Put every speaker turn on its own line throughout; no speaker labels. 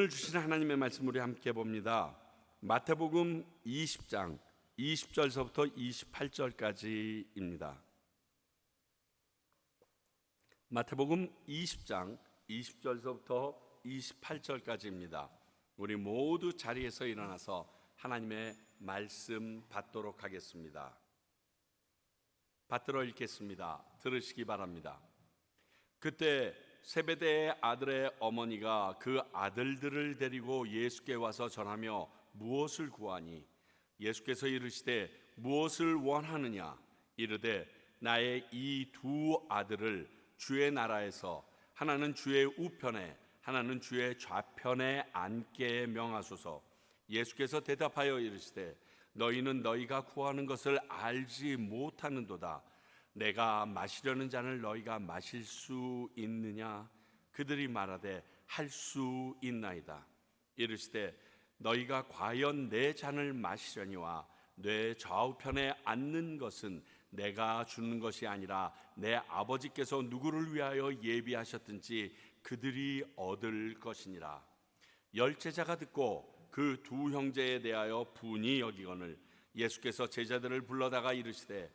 오늘 주신 하나님의 말씀 우리 함께 봅니다. 마태복음 20장 20절서부터 28절까지입니다. 마태복음 20장 20절서부터 28절까지입니다. 우리 모두 자리에서 일어나서 하나님의 말씀 받도록 하겠습니다. 받들어 읽겠습니다. 들으시기 바랍니다. 그때 세베대의 아들의 어머니가 그 아들들을 데리고 예수께 와서 전하며 무엇을 구하니? 예수께서 이르시되 무엇을 원하느냐? 이르되 나의 이 두 아들을 주의 나라에서 하나는 주의 우편에 하나는 주의 좌편에 앉게 명하소서. 예수께서 대답하여 이르시되 너희는 너희가 구하는 것을 알지 못하는도다. 내가 마시려는 잔을 너희가 마실 수 있느냐? 그들이 말하되 할 수 있나이다. 이르시되 너희가 과연 내 잔을 마시려니와 내 좌우편에 앉는 것은 내가 주는 것이 아니라 내 아버지께서 누구를 위하여 예비하셨든지 그들이 얻을 것이니라. 열제자가 듣고 그 두 형제에 대하여 분이 여기거늘 예수께서 제자들을 불러다가 이르시되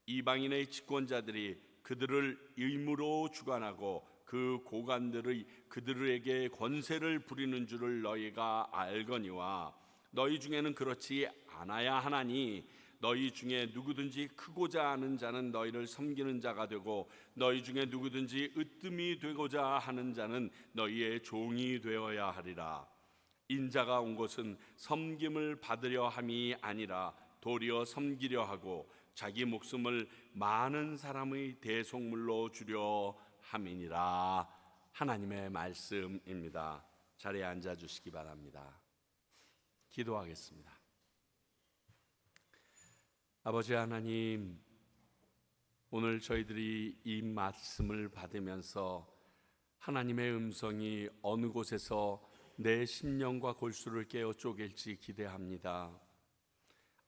이방인의 집권자들이 그들을 의무로 주관하고 그 고관들의 그들에게 권세를 부리는 줄을 너희가 알거니와 너희 중에는 그렇지 않아야 하나니 너희 중에 누구든지 크고자 하는 자는 너희를 섬기는 자가 되고 너희 중에 누구든지 으뜸이 되고자 하는 자는 너희의 종이 되어야 하리라. 인자가 온 것은 섬김을 받으려 함이 아니라 도리어 섬기려 하고 자기 목숨을 많은 사람의 대속물로 주려 함이니라. 하나님의 말씀입니다. 자리에 앉아 주시기 바랍니다. 기도하겠습니다. 아버지 하나님, 오늘 저희들이 이 말씀을 받으면서 하나님의 음성이 어느 곳에서 내 심령과 골수를 깨어 쪼갤지 기대합니다.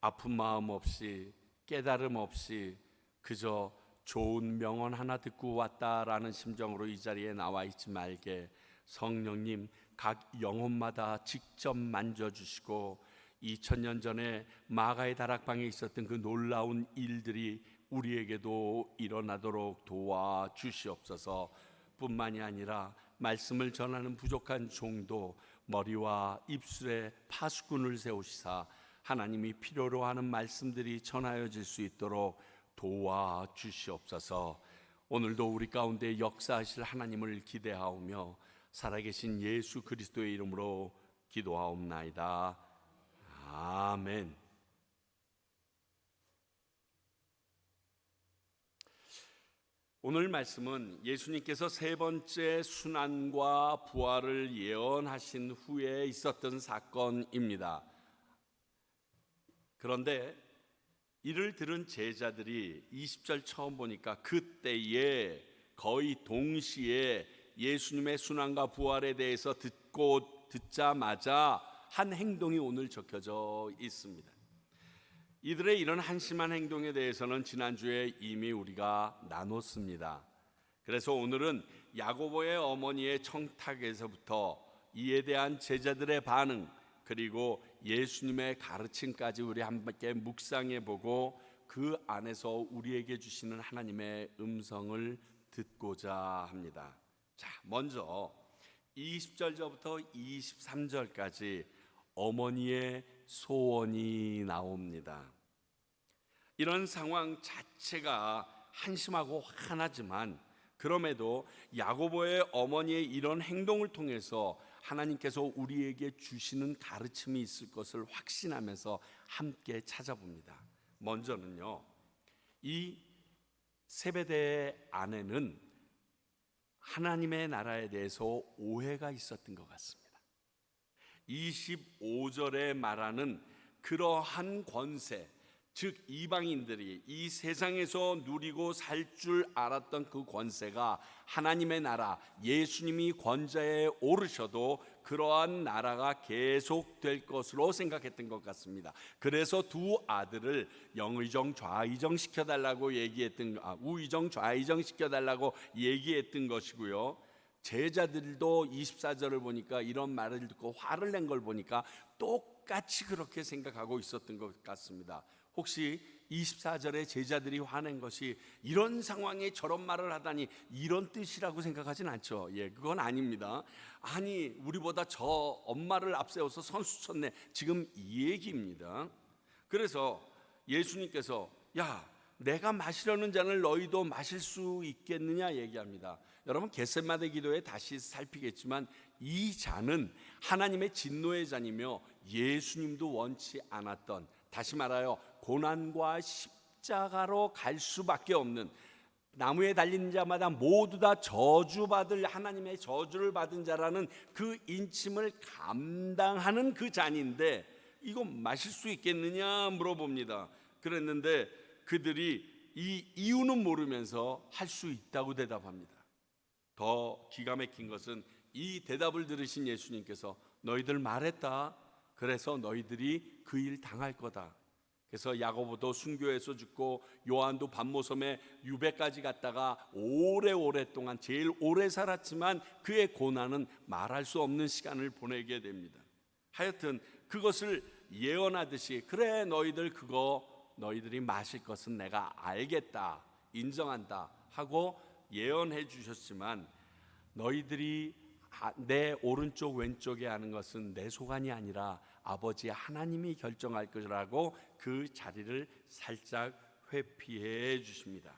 아픈 마음 없이 깨달음 없이 그저 좋은 명언 하나 듣고 왔다라는 심정으로 이 자리에 나와 있지 말게 성령님 각 영혼마다 직접 만져주시고 2000년 전에 마가의 다락방에 있었던 그 놀라운 일들이 우리에게도 일어나도록 도와주시옵소서. 뿐만이 아니라 말씀을 전하는 부족한 종도 머리와 입술에 파수꾼을 세우시사 하나님이 필요로 하는 말씀들이 전하여질 수 있도록 도와주시옵소서. 오늘도 우리 가운데 역사하실 하나님을 기대하오며 살아계신 예수 그리스도의 이름으로 기도하옵나이다. 아멘. 오늘 말씀은 예수님께서 세 번째 순환과 부활을 예언하신 후에 있었던 사건입니다. 그런데 이를 들은 제자들이 20절 처음 보니까 그때에 거의 동시에 예수님의 순환과 부활에 대해서 듣자마자 한 행동이 오늘 적혀져 있습니다. 이들의 이런 한심한 행동에 대해서는 지난주에 이미 우리가 나눴습니다. 그래서 오늘은 야고보의 어머니의 청탁에서부터 이에 대한 제자들의 반응, 그리고 예수님의 가르침까지 우리 함께 묵상해 보고 그 안에서 우리에게 주시는 하나님의 음성을 듣고자 합니다. 자, 먼저 20절부터 23절까지 어머니의 소원이 나옵니다. 이런 상황 자체가 한심하고 화나지만 그럼에도 야고보의 어머니의 이런 행동을 통해서 하나님께서 우리에게 주시는 가르침이 있을 것을 확신하면서 함께 찾아봅니다. 먼저는요, 이 세베대의 아내는 하나님의 나라에 대해서 오해가 있었던 것 같습니다. 25절에 말하는 그러한 권세, 즉 이방인들이 이 세상에서 누리고 살 줄 알았던 그 권세가 하나님의 나라, 예수님이 권좌에 오르셔도 그러한 나라가 계속될 것으로 생각했던 것 같습니다. 그래서 두 아들을 영의정 좌의정 시켜달라고 얘기했던, 우의정 좌의정 시켜달라고 얘기했던 것이고요. 제자들도 24절을 보니까 이런 말을 듣고 화를 낸 걸 보니까 똑같이 그렇게 생각하고 있었던 것 같습니다. 혹시 24절에 제자들이 화낸 것이 이런 상황에 저런 말을 하다니 이런 뜻이라고 생각하진 않죠. 그건 아닙니다. 아니, 우리보다 저 엄마를 앞세워서 선수 쳤네, 지금 이 얘기입니다. 그래서 예수님께서 야, 내가 마시려는 잔을 너희도 마실 수 있겠느냐 얘기합니다. 여러분, 겟세마네 기도에 다시 살피겠지만 이 잔은 하나님의 진노의 잔이며 예수님도 원치 않았던, 다시 말하여 고난과 십자가로 갈 수밖에 없는, 나무에 달린 자마다 모두 다 저주받을, 하나님의 저주를 받은 자라는 그 인침을 감당하는 그 잔인데 이거 마실 수 있겠느냐 물어봅니다. 그랬는데 그들이 이 이유는 모르면서 할 수 있다고 대답합니다. 더 기가 막힌 것은 이 대답을 들으신 예수님께서 너희들 말했다, 그래서 너희들이 그 일 당할 거다. 그래서 야고보도 순교해서 죽고 요한도 반모섬에 유배까지 갔다가 오랫동안 제일 오래 살았지만 그의 고난은 말할 수 없는 시간을 보내게 됩니다. 하여튼 그것을 예언하듯이 그래, 너희들이 마실 것은 내가 알겠다, 인정한다 하고 예언해 주셨지만 너희들이 내 오른쪽 왼쪽에 하는 것은 내 소관이 아니라 아버지 하나님이 결정할 것이라고 그 자리를 살짝 회피해 주십니다.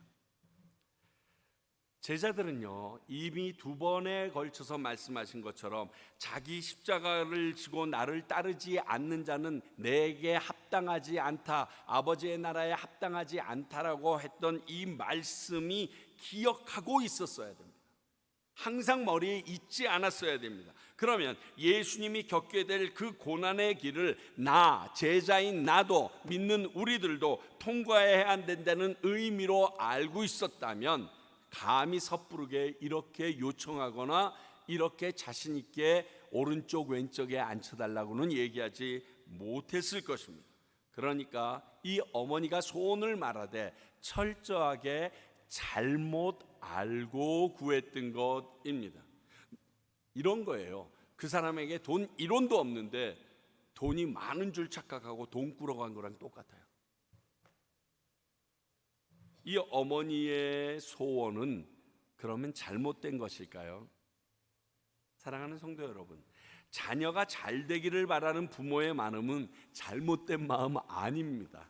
제자들은요, 이미 2번에 걸쳐서 말씀하신 것처럼 자기 십자가를 지고 나를 따르지 않는 자는 내게 합당하지 않다, 아버지의 나라에 합당하지 않다라고 했던 이 말씀이 기억하고 있었어야 됩니다. 항상 머리에 잊지 않았어야 됩니다. 그러면 예수님이 겪게 될 그 고난의 길을 제자인 나도, 믿는 우리들도 통과해야 된다는 의미로 알고 있었다면 감히 섣부르게 이렇게 요청하거나 이렇게 자신 있게 오른쪽 왼쪽에 앉혀달라고는 얘기하지 못했을 것입니다. 그러니까 이 어머니가 소원을 말하되 철저하게 잘못 알고 구했던 것입니다. 이런 거예요. 그 사람에게 돈 1원도 없는데 돈이 많은 줄 착각하고 돈 꾸러간 거랑 똑같아요. 이 어머니의 소원은 그러면 잘못된 것일까요? 사랑하는 성도 여러분, 자녀가 잘 되기를 바라는 부모의 마음은 잘못된 마음 아닙니다.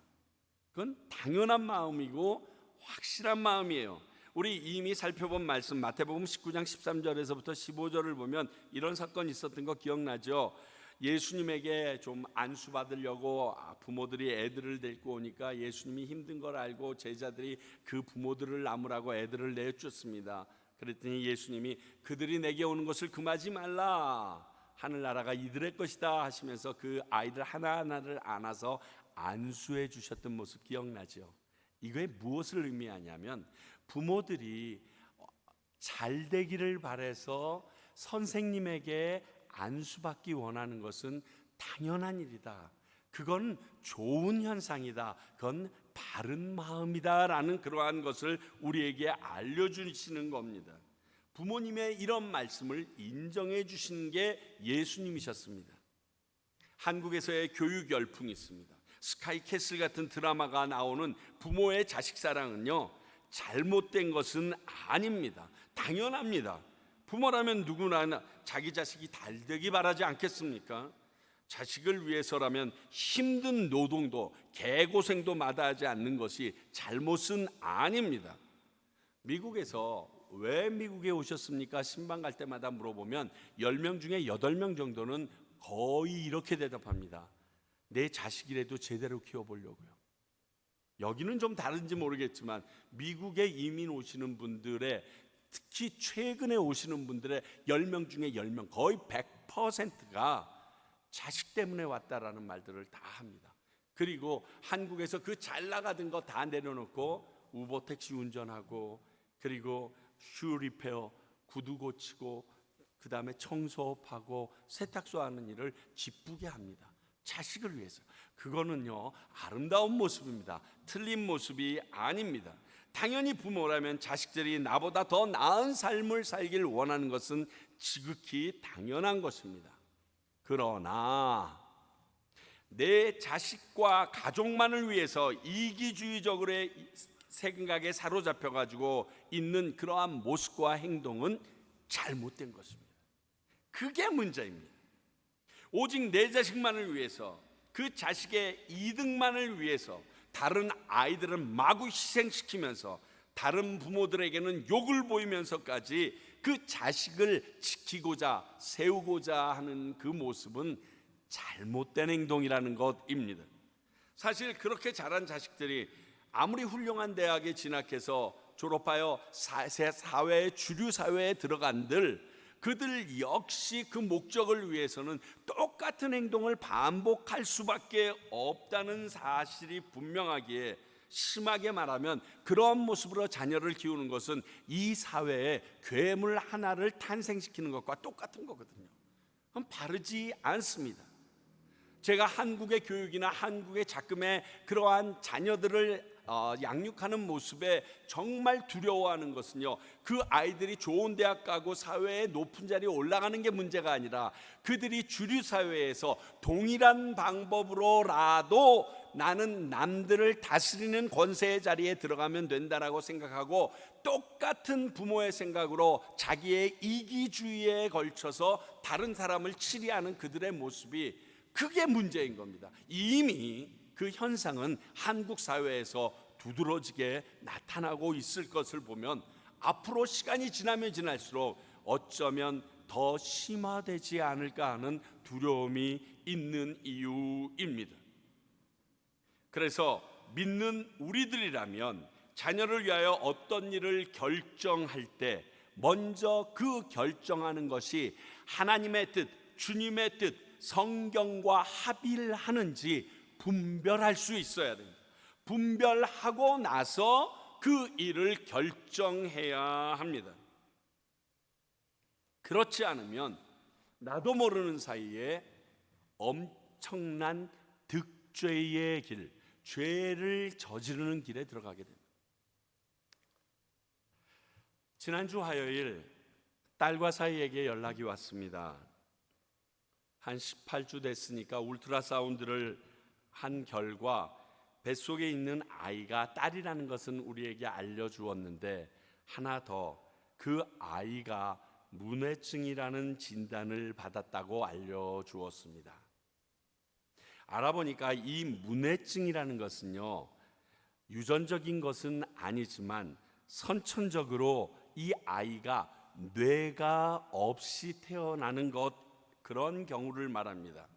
그건 당연한 마음이고 확실한 마음이에요. 우리 이미 살펴본 말씀 마태복음 19장 13절에서부터 15절을 보면 이런 사건이 있었던 거 기억나죠? 예수님에게 좀 안수받으려고 부모들이 애들을 데리고 오니까 예수님이 힘든 걸 알고 제자들이 그 부모들을 나무라고 애들을 내쫓습니다. 그랬더니 예수님이 그들이 내게 오는 것을 금하지 말라, 하늘나라가 이들의 것이다 하시면서 그 아이들 하나하나를 안아서 안수해 주셨던 모습 기억나죠? 이거에 무엇을 의미하냐면 부모들이 잘 되기를 바라서 선생님에게 안수받기 원하는 것은 당연한 일이다, 그건 좋은 현상이다, 그건 바른 마음이다라는 그러한 것을 우리에게 알려주시는 겁니다. 부모님의 이런 말씀을 인정해 주신 게 예수님이셨습니다. 한국에서의 교육 열풍이 있습니다. 스카이캐슬 같은 드라마가 나오는 부모의 자식 사랑은요, 잘못된 것은 아닙니다. 당연합니다. 부모라면 누구나 자기 자식이 잘 되기 바라지 않겠습니까? 자식을 위해서라면 힘든 노동도 개고생도 마다하지 않는 것이 잘못은 아닙니다. 미국에서 왜 미국에 오셨습니까? 신방 갈 때마다 물어보면 10명 중에 8명 정도는 거의 이렇게 대답합니다. 내 자식이라도 제대로 키워보려고요. 여기는 좀 다른지 모르겠지만 미국에 이민 오시는 분들의, 특히 최근에 오시는 분들의 10명 중에 10명, 거의 100%가 자식 때문에 왔다라는 말들을 다 합니다. 그리고 한국에서 그 잘 나가던 거 다 내려놓고 우버 택시 운전하고, 그리고 슈 리페어, 구두 고치고, 그 다음에 청소하고 세탁소 하는 일을 기쁘게 합니다. 자식을 위해서. 그거는요, 아름다운 모습입니다. 틀린 모습이 아닙니다. 당연히 부모라면 자식들이 나보다 더 나은 삶을 살길 원하는 것은 지극히 당연한 것입니다. 그러나 내 자식과 가족만을 위해서 이기주의적으로의 생각에 사로잡혀 가지고 있는 그러한 모습과 행동은 잘못된 것입니다. 그게 문제입니다. 오직 내 자식만을 위해서, 그 자식의 이득만을 위해서 다른 아이들은 마구 희생시키면서 다른 부모들에게는 욕을 보이면서까지 그 자식을 지키고자 세우고자 하는 그 모습은 잘못된 행동이라는 것입니다. 사실 그렇게 자란 자식들이 아무리 훌륭한 대학에 진학해서 졸업하여 사회의 주류 사회에 들어간들, 그들 역시 그 목적을 위해서는 똑같은 행동을 반복할 수밖에 없다는 사실이 분명하기에, 심하게 말하면 그런 모습으로 자녀를 키우는 것은 이 사회에 괴물 하나를 탄생시키는 것과 똑같은 거거든요. 그건 바르지 않습니다. 제가 한국의 교육이나 한국의 작금의 그러한 자녀들을 양육하는 모습에 정말 두려워하는 것은요, 그 아이들이 좋은 대학 가고 사회의 높은 자리에 올라가는 게 문제가 아니라 그들이 주류 사회에서 동일한 방법으로라도 나는 남들을 다스리는 권세의 자리에 들어가면 된다라고 생각하고 똑같은 부모의 생각으로 자기의 이기주의에 걸쳐서 다른 사람을 치리하는 그들의 모습이, 그게 문제인 겁니다. 이미 그 현상은 한국 사회에서 두드러지게 나타나고 있을 것을 보면 앞으로 시간이 지나면 지날수록 어쩌면 더 심화되지 않을까 하는 두려움이 있는 이유입니다. 그래서 믿는 우리들이라면 자녀를 위하여 어떤 일을 결정할 때 먼저 그 결정하는 것이 하나님의 뜻, 주님의 뜻, 성경과 합일하는지 분별할 수 있어야 됩니다. 분별하고 나서 그 일을 결정해야 합니다. 그렇지 않으면 나도 모르는 사이에 엄청난 득죄의 길, 죄를 저지르는 길에 들어가게 됩니다. 지난주 화요일 딸과 사이에게 연락이 왔습니다. 한 18주 됐으니까 울트라사운드를 한 결과 뱃속에 있는 아이가 딸이라는 것은 우리에게 알려주었는데, 하나 더, 그 아이가 문해증이라는 진단을 받았다고 알려주었습니다. 알아보니까 이 문해증이라는 것은요, 유전적인 것은 아니지만 선천적으로 이 아이가 뇌가 없이 태어나는 것, 그런 경우를 말합니다.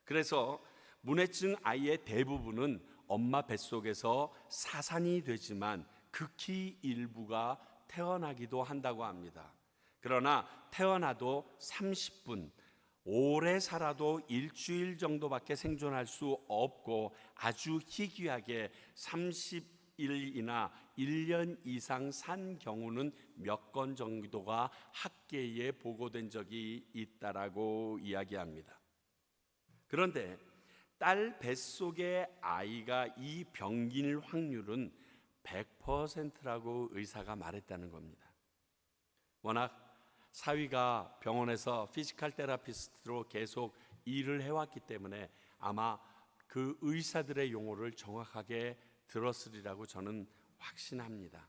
그래서 문해증 아이의 대부분은 엄마 뱃속에서 사산이 되지만 극히 일부가 태어나기도 한다고 합니다. 그러나 태어나도 30분, 오래 살아도 일주일 정도밖에 생존할 수 없고 아주 희귀하게 30일이나 1년 이상 산 경우는 몇 건 정도가 학계에 보고된 적이 있다라고 이야기합니다. 그런데 딸 뱃속의 아이가 이 병일 확률은 100%라고 의사가 말했다는 겁니다. 워낙 사위가 병원에서 피지컬 테라피스트로 계속 일을 해왔기 때문에 아마 그 의사들의 용어를 정확하게 들었으리라고 저는 확신합니다.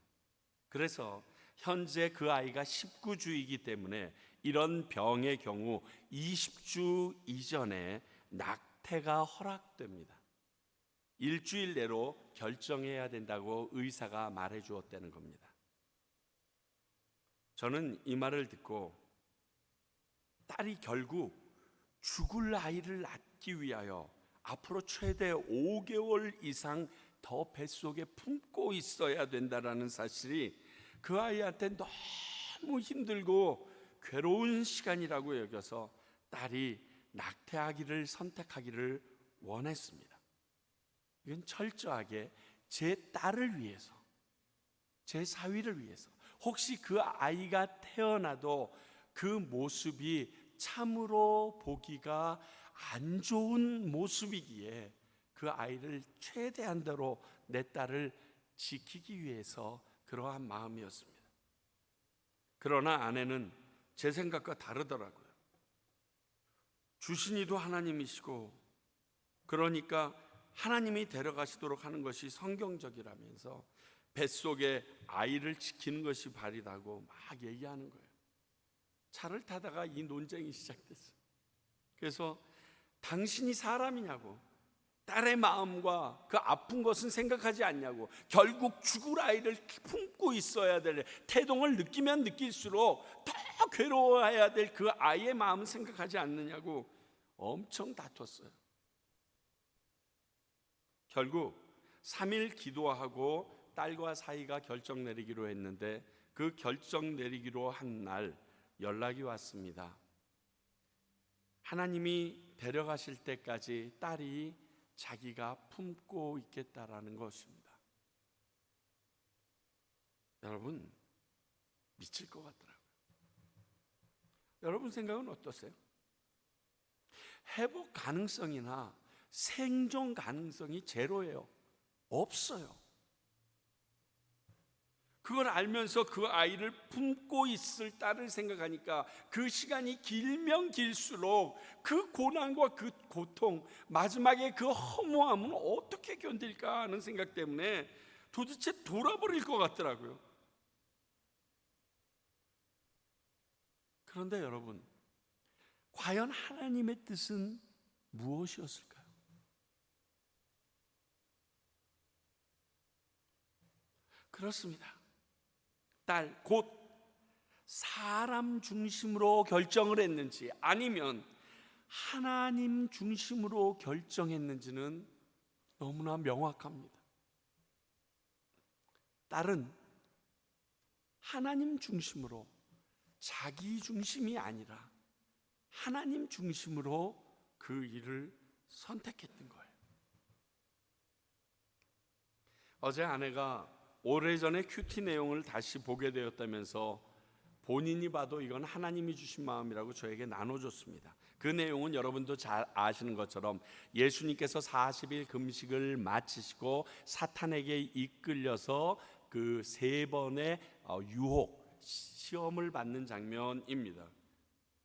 그래서 현재 그 아이가 19주이기 때문에 이런 병의 경우 20주 이전에 낙태가 허락됩니다. 일주일 내로 결정해야 된다고 의사가 말해 주었다는 겁니다. 저는 이 말을 듣고 딸이 결국 죽을 아이를 낳기 위하여 앞으로 최대 5개월 이상 더 뱃속에 품고 있어야 된다라는 사실이 그 아이한테 너무 힘들고 괴로운 시간이라고 여겨서 딸이 낙태하기를 선택하기를 원했습니다. 이건 철저하게 제 딸을 위해서, 제 사위를 위해서, 혹시 그 아이가 태어나도 그 모습이 참으로 보기가 안 좋은 모습이기에 그 아이를 최대한대로 내 딸을 지키기 위해서 그러한 마음이었습니다. 그러나 아내는 제 생각과 다르더라고요. 주신 이도 하나님이시고, 그러니까 하나님이 데려가시도록 하는 것이 성경적이라면서 뱃속에 아이를 지키는 것이 바리다고 막 얘기하는 거예요. 차를 타다가 이 논쟁이 시작됐어요. 그래서 당신이 사람이냐고, 딸의 마음과 그 아픈 것은 생각하지 않냐고, 결국 죽을 아이를 품고 있어야 될, 태동을 느끼면 느낄수록 더 괴로워해야 될 그 아이의 마음은 생각하지 않느냐고 엄청 다퉜어요. 결국 3일 기도하고 딸과 사이가 결정 내리기로 했는데, 그 결정 내리기로 한 날 연락이 왔습니다. 하나님이 데려가실 때까지 딸이 자기가 품고 있겠다라는 것입니다. 여러분, 미칠 것 같더라고요. 여러분 생각은 어떠세요? 회복 가능성이나 생존 가능성이 제로예요. 없어요. 그걸 알면서 그 아이를 품고 있을 딸을 생각하니까 그 시간이 길면 길수록 그 고난과 그 고통, 마지막에 그 허무함은 어떻게 견딜까 하는 생각 때문에 도대체 돌아버릴 것 같더라고요. 그런데 여러분, 과연 하나님의 뜻은 무엇이었을까요? 그렇습니다. 딸, 곧 사람 중심으로 결정을 했는지 아니면 하나님 중심으로 결정했는지는 너무나 명확합니다. 딸은 하나님 중심으로, 자기 중심이 아니라 하나님 중심으로 그 일을 선택했던 거예요. 어제 아내가 오래전에 큐티 내용을 다시 보게 되었다면서 본인이 봐도 이건 하나님이 주신 마음이라고 저에게 나눠줬습니다. 그 내용은 여러분도 잘 아시는 것처럼 예수님께서 40일 금식을 마치시고 사탄에게 이끌려서 그 3번의 유혹, 시험을 받는 장면입니다.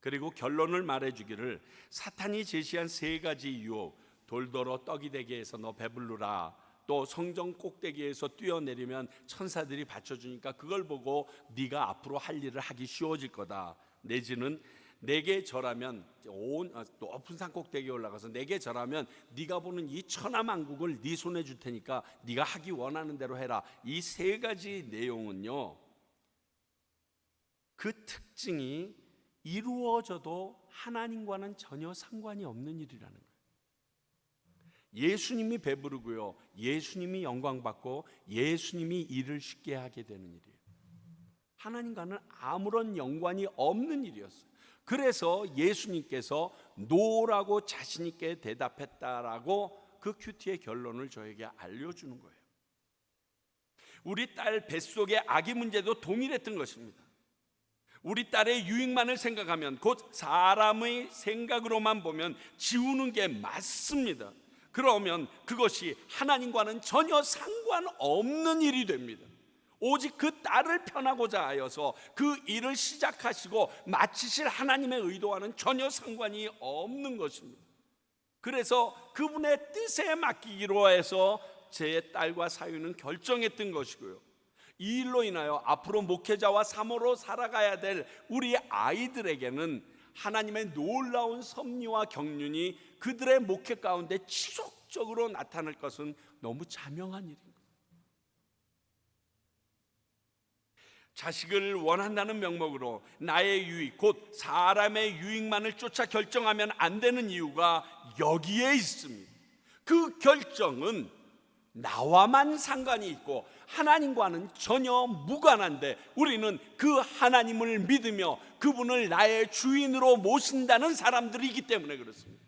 그리고 결론을 말해주기를, 사탄이 제시한 3가지 유혹, 돌더러 떡이 되게 해서 너 배부르라, 또 성전 꼭대기에서 뛰어내리면 천사들이 받쳐주니까 그걸 보고 네가 앞으로 할 일을 하기 쉬워질 거다, 내지는 내게 절하면 온 높은 산 꼭대기에 올라가서 내게 절하면 네가 보는 이 천하만국을 네 손에 줄 테니까 네가 하기 원하는 대로 해라. 이 3가지 내용은요, 그 특징이 이루어져도 하나님과는 전혀 상관이 없는 일이라는 거예요. 예수님이 배부르고요, 예수님이 영광받고 예수님이 일을 쉽게 하게 되는 일이에요. 하나님과는 아무런 연관이 없는 일이었어요. 그래서 예수님께서 노라고 자신 있게 대답했다라고 그 큐티의 결론을 저에게 알려주는 거예요. 우리 딸 뱃속의 아기 문제도 동일했던 것입니다. 우리 딸의 유익만을 생각하면, 곧 사람의 생각으로만 보면 지우는 게 맞습니다. 그러면 그것이 하나님과는 전혀 상관없는 일이 됩니다. 오직 그 딸을 편하고자 하여서 그 일을 시작하시고 마치실 하나님의 의도와는 전혀 상관이 없는 것입니다. 그래서 그분의 뜻에 맡기기로 해서 제 딸과 사위는 결정했던 것이고요, 이 일로 인하여 앞으로 목회자와 사모로 살아가야 될 우리 아이들에게는 하나님의 놀라운 섭리와 경륜이 그들의 목회 가운데 지속적으로 나타날 것은 너무 자명한 일입니다. 자식을 원한다는 명목으로 나의 유익, 곧 사람의 유익만을 쫓아 결정하면 안 되는 이유가 여기에 있습니다. 그 결정은 나와만 상관이 있고 하나님과는 전혀 무관한데, 우리는 그 하나님을 믿으며 그분을 나의 주인으로 모신다는 사람들이기 때문에 그렇습니다.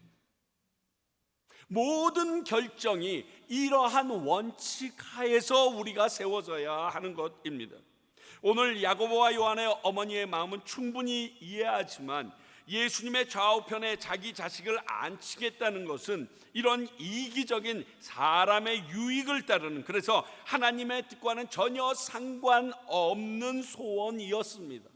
모든 결정이 이러한 원칙 하에서 우리가 세워져야 하는 것입니다. 오늘 야고보와 요한의 어머니의 마음은 충분히 이해하지만 예수님의 좌우편에 자기 자식을 앉히겠다는 것은 이런 이기적인 사람의 유익을 따르는, 그래서 하나님의 뜻과는 전혀 상관없는 소원이었습니다.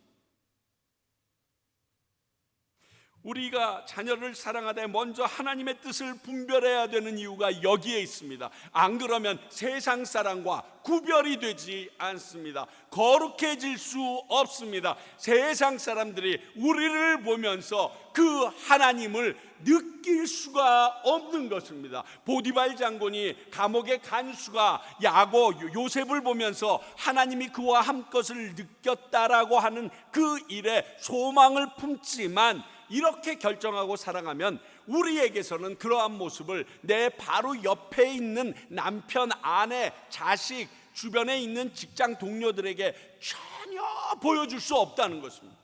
우리가 자녀를 사랑하되 먼저 하나님의 뜻을 분별해야 되는 이유가 여기에 있습니다. 안 그러면 세상 사람과 구별이 되지 않습니다. 거룩해질 수 없습니다. 세상 사람들이 우리를 보면서 그 하나님을 느낄 수가 없는 것입니다. 보디발 장군이 감옥의 간수가 야곱 요셉을 보면서 하나님이 그와 한 것을 느꼈다라고 하는 그 일에 소망을 품지만, 이렇게 결정하고 사랑하면 우리에게서는 그러한 모습을 내 바로 옆에 있는 남편, 아내, 자식, 주변에 있는 직장 동료들에게 전혀 보여줄 수 없다는 것입니다.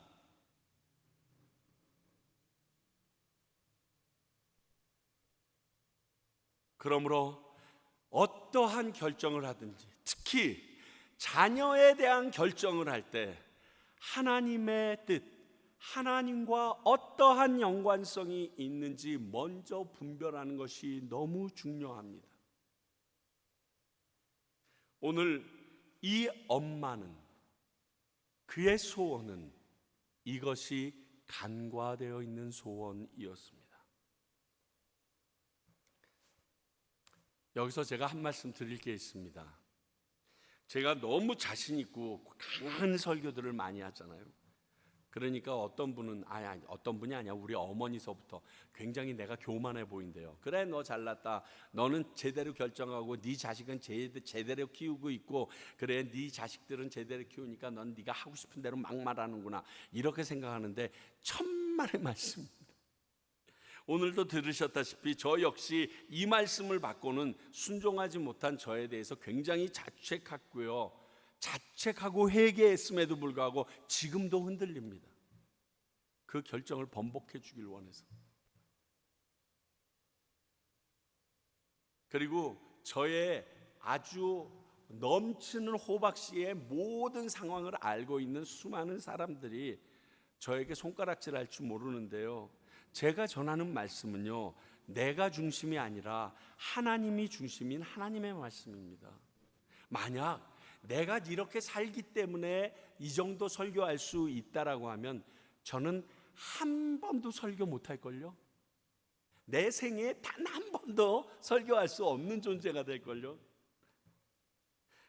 그러므로 어떠한 결정을 하든지, 특히 자녀에 대한 결정을 할 때 하나님의 뜻, 하나님과 어떠한 연관성이 있는지 먼저 분별하는 것이 너무 중요합니다. 오늘 이 엄마는, 그의 소원은 이것이 간과되어 있는 소원이었습니다. 여기서 제가 한 말씀 드릴 게 있습니다. 제가 너무 자신 있고 강한 설교들을 많이 하잖아요. 그러니까 어떤 분은 어떤 분이 아니야, 우리 어머니서부터 굉장히 내가 교만해 보인대요. 그래, 너 잘났다. 너는 제대로 결정하고 네 자식은 제대로 키우고 있고, 그래, 네 자식들은 제대로 키우니까 넌 네가 하고 싶은 대로 막 말하는구나, 이렇게 생각하는데 천만의 말씀입니다. 오늘도 들으셨다시피 저 역시 이 말씀을 받고는 순종하지 못한 저에 대해서 굉장히 자책했고요. 자책하고 회개했음에도 불구하고 지금도 흔들립니다. 그 결정을 번복해 주길 원해서. 그리고 저의 아주 넘치는 호박씨의 모든 상황을 알고 있는 수많은 사람들이 저에게 손가락질할 줄 모르는데요, 제가 전하는 말씀은요, 내가 중심이 아니라 하나님이 중심인 하나님의 말씀입니다. 만약 내가 이렇게 살기 때문에 이 정도 설교할 수 있다라고 하면 저는 한 번도 설교 못할걸요. 내 생에 단 한 번도 설교할 수 없는 존재가 될걸요.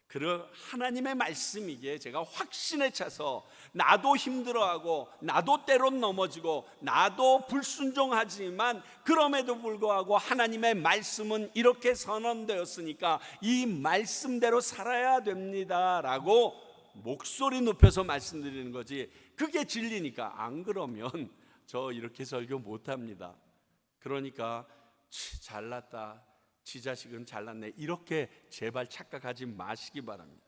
그런 하나님의 말씀이기에 제가 확신에 차서, 나도 힘들어하고 나도 때론 넘어지고 나도 불순종하지만 그럼에도 불구하고 하나님의 말씀은 이렇게 선언되었으니까 이 말씀대로 살아야 됩니다라고 목소리 높여서 말씀드리는 거지, 그게 진리니까. 안 그러면 저 이렇게 설교 못합니다. 그러니까 잘났다, 지 자식은 잘났네, 이렇게 제발 착각하지 마시기 바랍니다.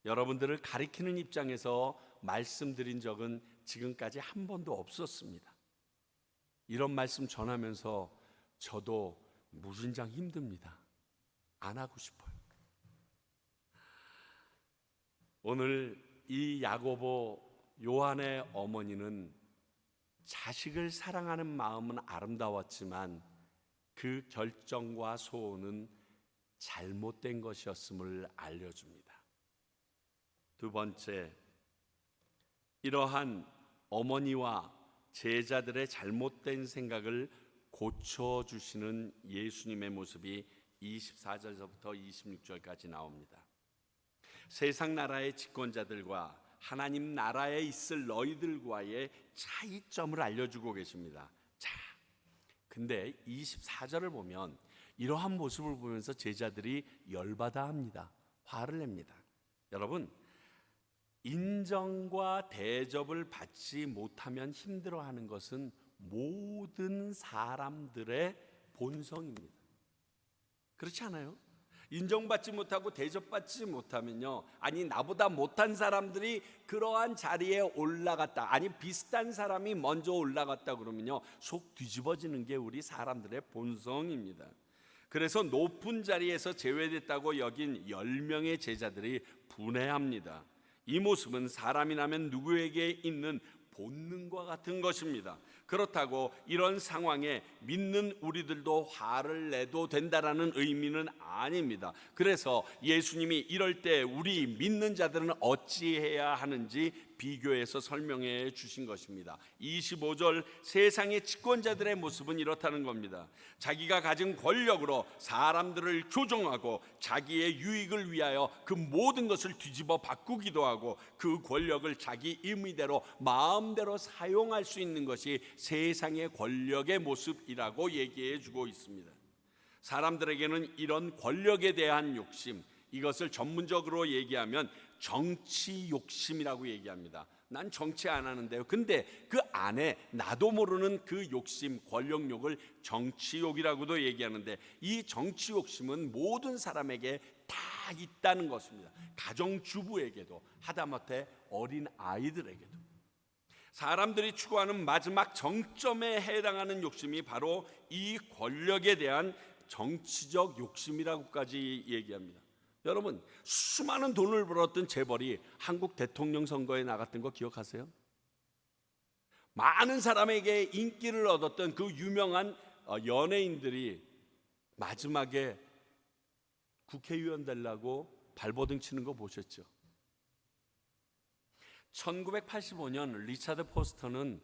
여러분들을 가리키는 입장에서 말씀드린 적은 지금까지 한 번도 없었습니다. 이런 말씀 전하면서 저도 무진장 힘듭니다. 안 하고 싶어요. 오늘 이 야고보 요한의 어머니는 자식을 사랑하는 마음은 아름다웠지만 그 결정과 소원은 잘못된 것이었음을 알려줍니다. 두 번째, 이러한 어머니와 제자들의 잘못된 생각을 고쳐주시는 예수님의 모습이 24절서부터 26절까지 나옵니다. 세상 나라의 집권자들과 하나님 나라에 있을 너희들과의 차이점을 알려주고 계십니다. 자, 근데 24절을 보면 이러한 모습을 보면서 제자들이 열받아 합니다. 화를 냅니다. 여러분, 인정과 대접을 받지 못하면 힘들어하는 것은 모든 사람들의 본성입니다. 그렇지 않아요? 인정받지 못하고 대접받지 못하면요, 아니 나보다 못한 사람들이 그러한 자리에 올라갔다, 아니 비슷한 사람이 먼저 올라갔다 그러면요 속 뒤집어지는 게 우리 사람들의 본성입니다. 그래서 높은 자리에서 제외됐다고 여긴 10명의 제자들이 분해합니다. 이 모습은 사람이라면 누구에게 있는 본능과 같은 것입니다. 그렇다고 이런 상황에 믿는 우리들도 화를 내도 된다라는 의미는 아닙니다. 그래서 예수님이 이럴 때 우리 믿는 자들은 어찌해야 하는지 비교해서 설명해 주신 것입니다. 25절, 세상의 집권자들의 모습은 이렇다는 겁니다. 자기가 가진 권력으로 사람들을 조종하고 자기의 유익을 위하여 그 모든 것을 뒤집어 바꾸기도 하고 그 권력을 자기 임의대로 마음대로 사용할 수 있는 것이 세상의 권력의 모습이라고 얘기해 주고 있습니다. 사람들에게는 이런 권력에 대한 욕심, 이것을 전문적으로 얘기하면 정치 욕심이라고 얘기합니다. 난 정치 안 하는데요. 근데 그 안에 나도 모르는 그 욕심, 권력욕을 정치욕이라고도 얘기하는데, 이 정치 욕심은 모든 사람에게 다 있다는 것입니다. 가정주부에게도, 하다못해 어린 아이들에게도. 사람들이 추구하는 마지막 정점에 해당하는 욕심이 바로 이 권력에 대한 정치적 욕심이라고까지 얘기합니다. 여러분, 수많은 돈을 벌었던 재벌이 한국 대통령 선거에 나갔던 거 기억하세요? 많은 사람에게 인기를 얻었던 그 유명한 연예인들이 마지막에 국회의원 되려고 발버둥 치는 거 보셨죠? 1985년 리차드 포스터는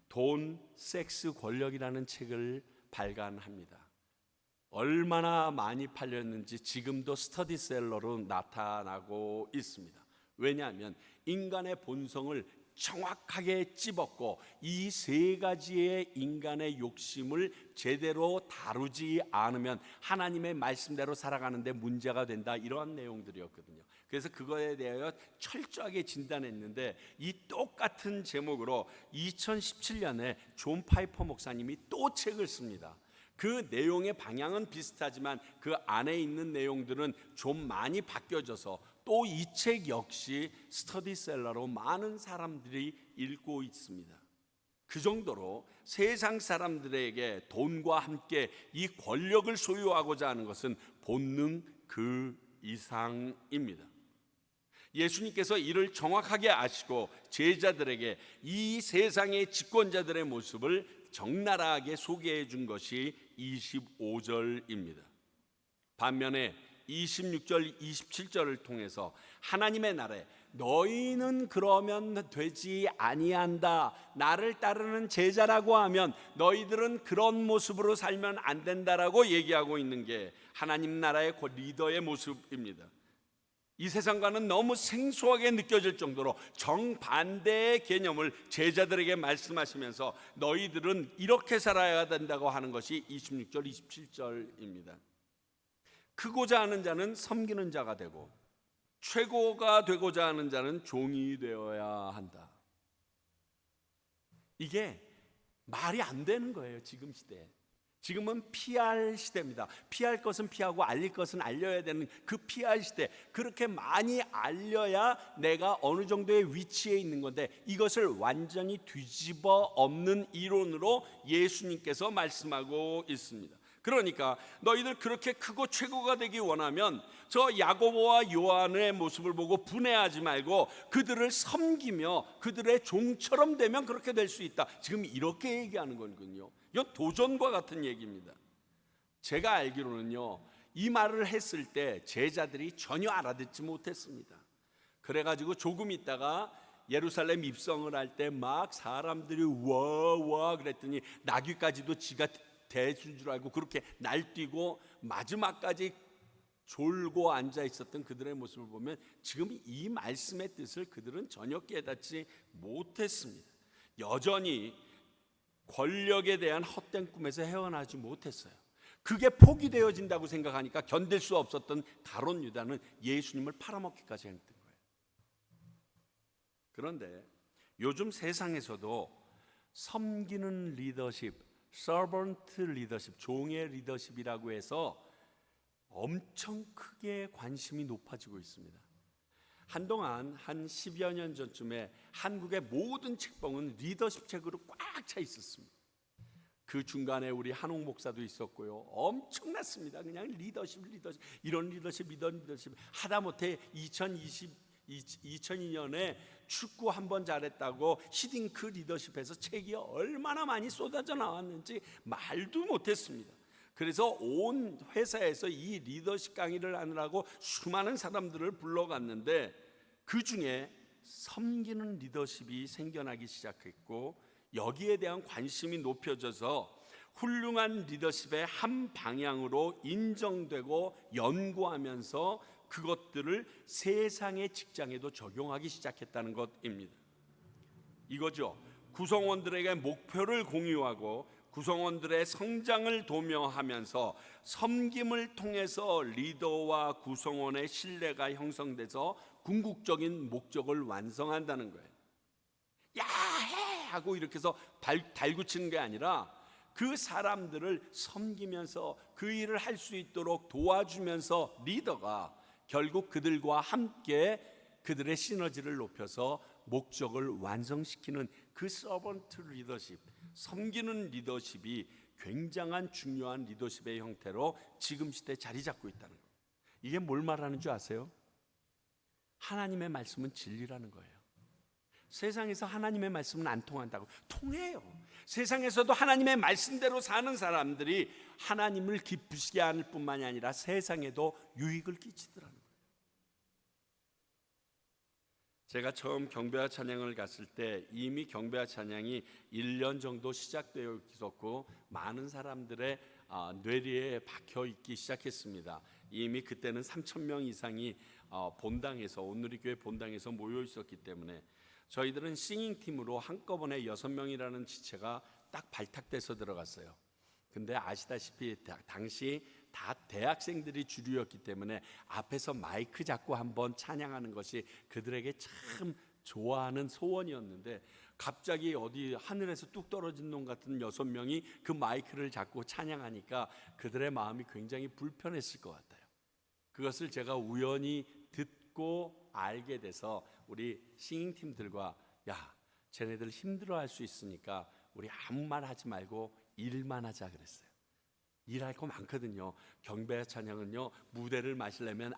돈, 섹스, 권력이라는 책을 발간합니다. 얼마나 많이 팔렸는지 지금도 스터디셀러로 나타나고 있습니다. 왜냐하면 인간의 본성을 정확하게 찝었고 이 세 가지의 인간의 욕심을 제대로 다루지 않으면 하나님의 말씀대로 살아가는데 문제가 된다, 이러한 내용들이었거든요. 그래서 그거에 대하여 철저하게 진단했는데, 이 똑같은 제목으로 2017년에 존 파이퍼 목사님이 또 책을 씁니다. 그 내용의 방향은 비슷하지만 그 안에 있는 내용들은 좀 많이 바뀌어져서 또 이 책 역시 스터디셀러로 많은 사람들이 읽고 있습니다. 그 정도로 세상 사람들에게 돈과 함께 이 권력을 소유하고자 하는 것은 본능 그 이상입니다. 예수님께서 이를 정확하게 아시고 제자들에게 이 세상의 집권자들의 모습을 적나라하게 소개해 준 것이 25절입니다. 반면에 26절, 27절을 통해서 하나님의 나라에 너희는 그러면 되지 아니한다, 나를 따르는 제자라고 하면 너희들은 그런 모습으로 살면 안 된다라고 얘기하고 있는 게 하나님 나라의 리더의 모습입니다. 이 세상과는 너무 생소하게 느껴질 정도로 정반대의 개념을 제자들에게 말씀하시면서 너희들은 이렇게 살아야 된다고 하는 것이 26절, 27절입니다. 크고자 하는 자는 섬기는 자가 되고 최고가 되고자 하는 자는 종이 되어야 한다. 이게 말이 안 되는 거예요, 지금 시대에. 지금은 PR 시대입니다. 피할 것은 피하고 알릴 것은 알려야 되는 그 PR 시대. 그렇게 많이 알려야 내가 어느 정도의 위치에 있는 건데, 이것을 완전히 뒤집어 엎는 이론으로 예수님께서 말씀하고 있습니다. 그러니까 너희들 그렇게 크고 최고가 되기 원하면 저 야고보와 요한의 모습을 보고 분해하지 말고 그들을 섬기며 그들의 종처럼 되면 그렇게 될 수 있다. 지금 이렇게 얘기하는 거군요. 이건 도전과 같은 얘기입니다. 제가 알기로는요, 이 말을 했을 때 제자들이 전혀 알아듣지 못했습니다. 그래가지고 조금 있다가 예루살렘 입성을 할 때 막 사람들이 와 그랬더니 나귀까지도 지가 대신 줄 알고 그렇게 날뛰고 마지막까지 졸고 앉아 있었던 그들의 모습을 보면 지금 이 말씀의 뜻을 그들은 전혀 깨닫지 못했습니다. 여전히 권력에 대한 헛된 꿈에서 헤어나지 못했어요. 그게 포기되어진다고 생각하니까 견딜 수 없었던 가룟 유다는 예수님을 팔아먹기까지 했던 거예요. 그런데 요즘 세상에서도 섬기는 리더십, 서번트 리더십, 종의 리더십이라고 해서 엄청 크게 관심이 높아지고 있습니다. 한동안 한 10여 년 전쯤에 한국의 모든 책봉은 리더십 책으로 꽉 차 있었습니다. 그 중간에 우리 한옥 목사도 있었고요. 엄청났습니다. 그냥 리더십, 이런 리더십 하다못해 2002년에 축구 한 번 잘했다고 히딩크 리더십에서 책이 얼마나 많이 쏟아져 나왔는지 말도 못했습니다. 그래서 온 회사에서 이 리더십 강의를 하느라고 수많은 사람들을 불러갔는데 그 중에 섬기는 리더십이 생겨나기 시작했고, 여기에 대한 관심이 높여져서 훌륭한 리더십의 한 방향으로 인정되고 연구하면서 그것들을 세상의 직장에도 적용하기 시작했다는 것입니다. 이거죠. 구성원들에게 목표를 공유하고 구성원들의 성장을 도모하면서 섬김을 통해서 리더와 구성원의 신뢰가 형성돼서 궁극적인 목적을 완성한다는 거예요. 야, 해! 하고 이렇게 해서 달구치는 게 아니라 그 사람들을 섬기면서 그 일을 할 수 있도록 도와주면서 리더가 결국 그들과 함께 그들의 시너지를 높여서 목적을 완성시키는 그 서번트 리더십, 섬기는 리더십이 굉장한 중요한 리더십의 형태로 지금 시대에 자리 잡고 있다는 거예요. 이게 뭘 말하는 줄 아세요? 하나님의 말씀은 진리라는 거예요. 세상에서 하나님의 말씀은 안 통한다고. 통해요. 세상에서도 하나님의 말씀대로 사는 사람들이 하나님을 기쁘시게 하는 뿐만이 아니라 세상에도 유익을 끼치더라는 거예요. 제가 처음 경배와 찬양을 갔을 때 이미 경배와 찬양이 1년 정도 시작되어 있었고 많은 사람들의 뇌리에 박혀 있기 시작했습니다. 이미 그때는 3,000명 이상이 본당에서, 온누리교회 본당에서 모여 있었기 때문에 저희들은 싱잉팀으로 한꺼번에 6명이라는 지체가 딱 발탁돼서 들어갔어요. 근데 아시다시피 당시 다 대학생들이 주류였기 때문에 앞에서 마이크 잡고 한번 찬양하는 것이 그들에게 참 좋아하는 소원이었는데, 갑자기 어디 하늘에서 뚝 떨어진 놈 같은 6명이 그 마이크를 잡고 찬양하니까 그들의 마음이 굉장히 불편했을 것 같아요. 그것을 제가 우연히 듣고 알게 돼서 우리 싱잉팀들과 야, 쟤네들 힘들어할 수 있으니까 우리 아무 말 하지 말고 일만 하자 그랬어요. 일할 거 많거든요. 경배 찬양은요, 무대를 마치려면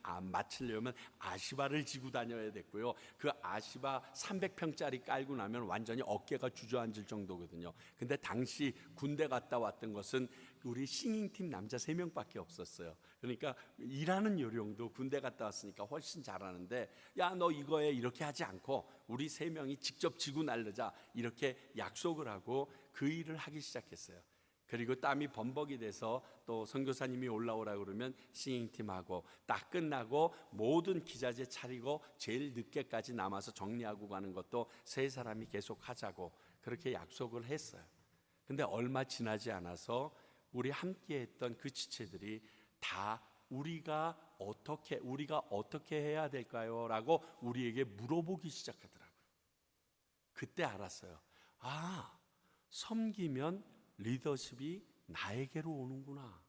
아시바를 지고 다녀야 됐고요. 그 아시바 300평짜리 깔고 나면 완전히 어깨가 주저앉을 정도거든요. 근데 당시 군대 갔다 왔던 것은 우리 싱잉팀 남자 3명밖에 없었어요. 그러니까 일하는 요령도 군대 갔다 왔으니까 훨씬 잘하는데, 야, 너 이거에 이렇게 하지 않고 우리 3명이 직접 지고 날르자, 이렇게 약속을 하고 그 일을 하기 시작했어요. 그리고 땀이 범벅이 돼서 또 선교사님이 올라오라 그러면 싱잉팀하고 딱 끝나고 모든 기자재 차리고 제일 늦게까지 남아서 정리하고 가는 것도 3사람이 계속 하자고 그렇게 약속을 했어요. 근데 얼마 지나지 않아서 우리 함께 했던 그 지체들이 다 우리가 어떻게 해야 될까요? 라고 우리에게 물어보기 시작하더라고요. 그때 알았어요. 아, 섬기면 리더십이 나에게로 오는구나.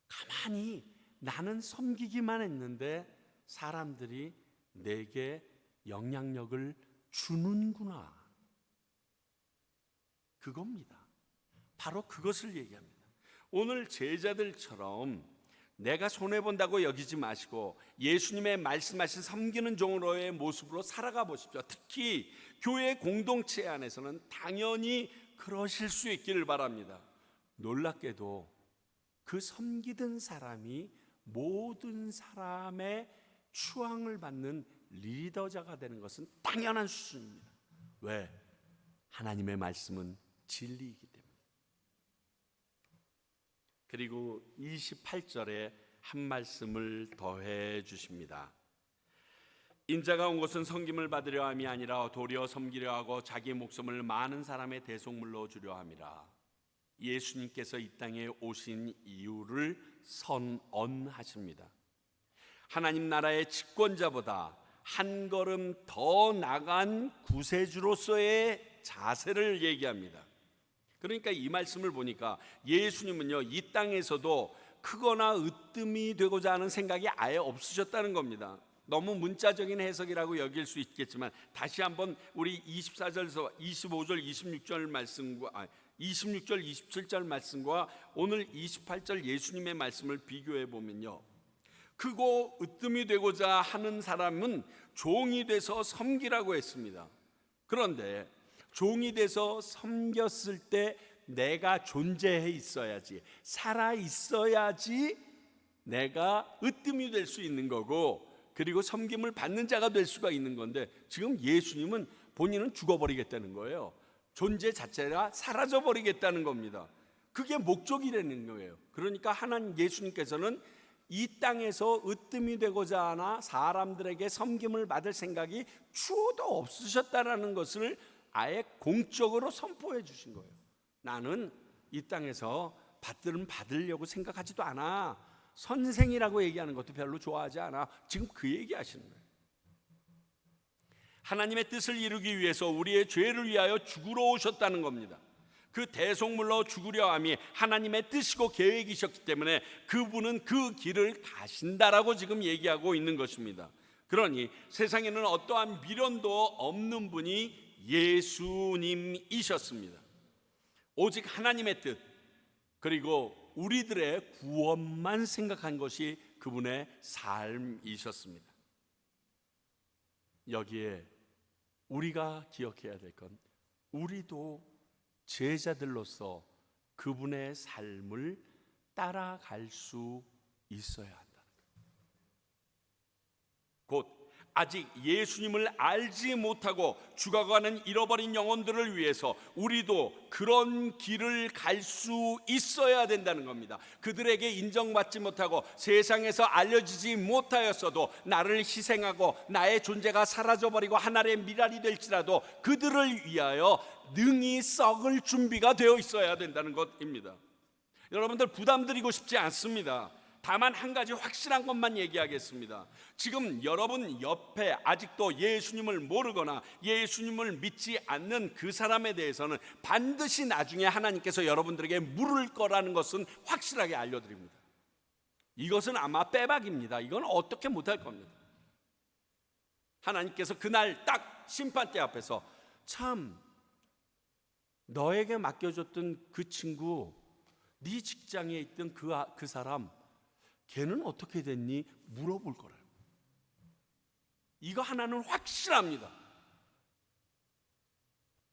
가만히 나는 섬기기만 했는데 사람들이 내게 영향력을 주는구나. 그겁니다. 바로 그것을 얘기합니다. 오늘 제자들처럼 내가 손해본다고 여기지 마시고 예수님의 말씀하신 섬기는 종으로의 모습으로 살아가 보십시오. 특히 교회 공동체 안에서는 당연히 그러실 수 있기를 바랍니다. 놀랍게도 그 섬기던 사람이 모든 사람의 추앙을 받는 리더자가 되는 것은 당연한 수준입니다. 왜? 하나님의 말씀은 진리이기 때문에. 그리고 28절에 한 말씀을 더해 주십니다. 인자가 온 것은 섬김을 받으려 함이 아니라 도리어 섬기려 하고 자기 목숨을 많은 사람의 대속물로 주려 함이라. 예수님께서 이 땅에 오신 이유를 선언하십니다. 하나님 나라의 집권자보다 한 걸음 더 나간 구세주로서의 자세를 얘기합니다. 그러니까 이 말씀을 보니까 예수님은요, 이 땅에서도 크거나 으뜸이 되고자 하는 생각이 아예 없으셨다는 겁니다. 너무 문자적인 해석이라고 여길 수 있겠지만 다시 한번 우리 24절에서 25절 26절 말씀과 26절 27절 말씀과 오늘 28절 예수님의 말씀을 비교해 보면요, 크고 으뜸이 되고자 하는 사람은 종이 돼서 섬기라고 했습니다. 그런데 종이 돼서 섬겼을 때 내가 존재해 있어야지, 살아 있어야지 내가 으뜸이 될 수 있는 거고, 그리고 섬김을 받는 자가 될 수가 있는 건데, 지금 예수님은 본인은 죽어버리겠다는 거예요. 존재 자체가 사라져 버리겠다는 겁니다. 그게 목적이라는 거예요. 그러니까 하나님 예수님께서는 이 땅에서 으뜸이 되고자 하나 사람들에게 섬김을 받을 생각이 추호도 없으셨다라는 것을 아예 공적으로 선포해 주신 거예요. 나는 이 땅에서 받으려고 생각하지도 않아. 선생이라고 얘기하는 것도 별로 좋아하지 않아. 지금 그 얘기하시는 거예요. 하나님의 뜻을 이루기 위해서 우리의 죄를 위하여 죽으러 오셨다는 겁니다. 그 대속물로 죽으려 함이 하나님의 뜻이고 계획이셨기 때문에 그분은 그 길을 가신다라고 지금 얘기하고 있는 것입니다. 그러니 세상에는 어떠한 미련도 없는 분이 예수님이셨습니다. 오직 하나님의 뜻, 그리고 우리들의 구원만 생각한 것이 그분의 삶이셨습니다. 여기에 우리가 기억해야 될 건, 우리도 제자들로서 그분의 삶을 따라갈 수 있어야 한다는 거예요. 곧 아직 예수님을 알지 못하고 죽어가는 잃어버린 영혼들을 위해서 우리도 그런 길을 갈 수 있어야 된다는 겁니다. 그들에게 인정받지 못하고 세상에서 알려지지 못하였어도 나를 희생하고 나의 존재가 사라져버리고 하늘의 미랄이 될지라도 그들을 위하여 능히 썩을 준비가 되어 있어야 된다는 것입니다. 여러분들 부담드리고 싶지 않습니다. 다만 한 가지 확실한 것만 얘기하겠습니다. 지금 여러분 옆에 아직도 예수님을 모르거나 예수님을 믿지 않는 그 사람에 대해서는 반드시 나중에 하나님께서 여러분들에게 물을 거라는 것은 확실하게 알려드립니다. 이것은 아마 빼박입니다. 이건 어떻게 못할 겁니다. 하나님께서 그날 딱 심판대 앞에서, 참 너에게 맡겨줬던 그 친구, 네 직장에 있던 그 사람, 걔는 어떻게 됐니? 물어볼 거라고. 이거 하나는 확실합니다.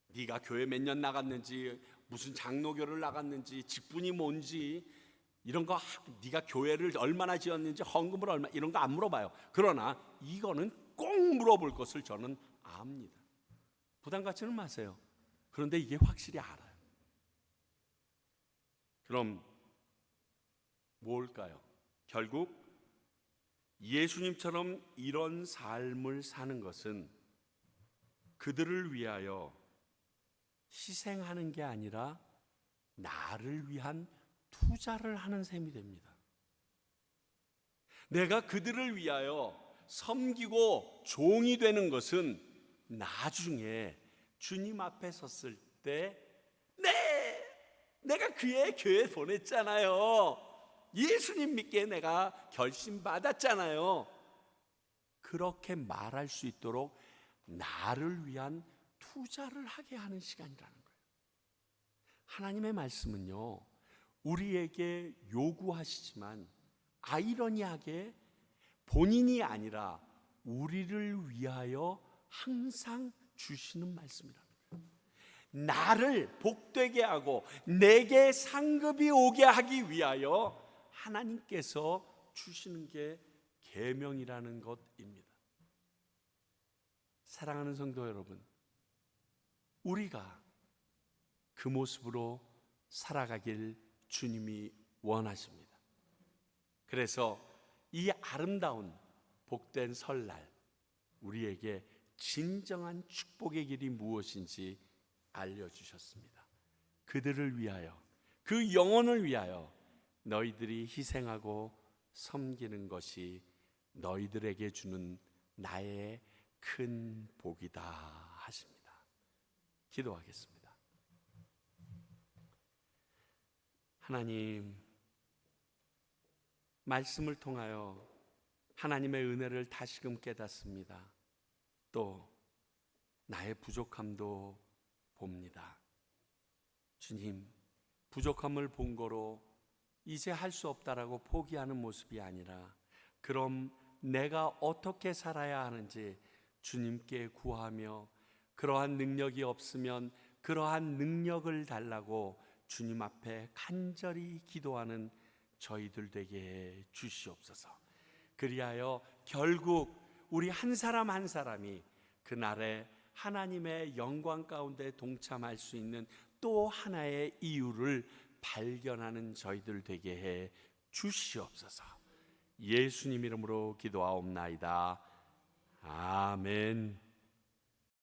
네가 교회 몇 년 나갔는지, 무슨 장로교를 나갔는지, 직분이 뭔지, 이런 거, 네가 교회를 얼마나 지었는지, 헌금을 얼마, 이런 거 안 물어봐요. 그러나 이거는 꼭 물어볼 것을 저는 압니다. 부담 갖지는 마세요. 그런데 이게 확실히 알아요. 그럼 뭘까요? 결국 예수님처럼 이런 삶을 사는 것은 그들을 위하여 희생하는 게 아니라 나를 위한 투자를 하는 셈이 됩니다. 내가 그들을 위하여 섬기고 종이 되는 것은 나중에 주님 앞에 섰을 때, 내가 그의 교회 보냈잖아요. 예수님 믿게 내가 결심받았잖아요. 그렇게 말할 수 있도록 나를 위한 투자를 하게 하는 시간이라는 거예요. 하나님의 말씀은요, 우리에게 요구하시지만 아이러니하게 본인이 아니라 우리를 위하여 항상 주시는 말씀이라는 거예요. 나를 복되게 하고 내게 상급이 오게 하기 위하여 하나님께서 주시는 게 계명이라는 것입니다. 사랑하는 성도 여러분, 우리가 그 모습으로 살아가길 주님이 원하십니다. 그래서 이 아름다운 복된 설날, 우리에게 진정한 축복의 길이 무엇인지 알려주셨습니다. 그들을 위하여, 그 영혼을 위하여 너희들이 희생하고 섬기는 것이 너희들에게 주는 나의 큰 복이다 하십니다. 기도하겠습니다. 하나님, 말씀을 통하여 하나님의 은혜를 다시금 깨닫습니다. 또 나의 부족함도 봅니다. 주님, 부족함을 본 거로 이제 할 수 없다라고 포기하는 모습이 아니라 그럼 내가 어떻게 살아야 하는지 주님께 구하며, 그러한 능력이 없으면 그러한 능력을 달라고 주님 앞에 간절히 기도하는 저희들 되게 해 주시옵소서. 그리하여 결국 우리 한 사람 한 사람이 그날에 하나님의 영광 가운데 동참할 수 있는 또 하나의 이유를 발견하는 저희들 되게 해 주시옵소서. 예수님 이름으로 기도하옵나이다. 아멘.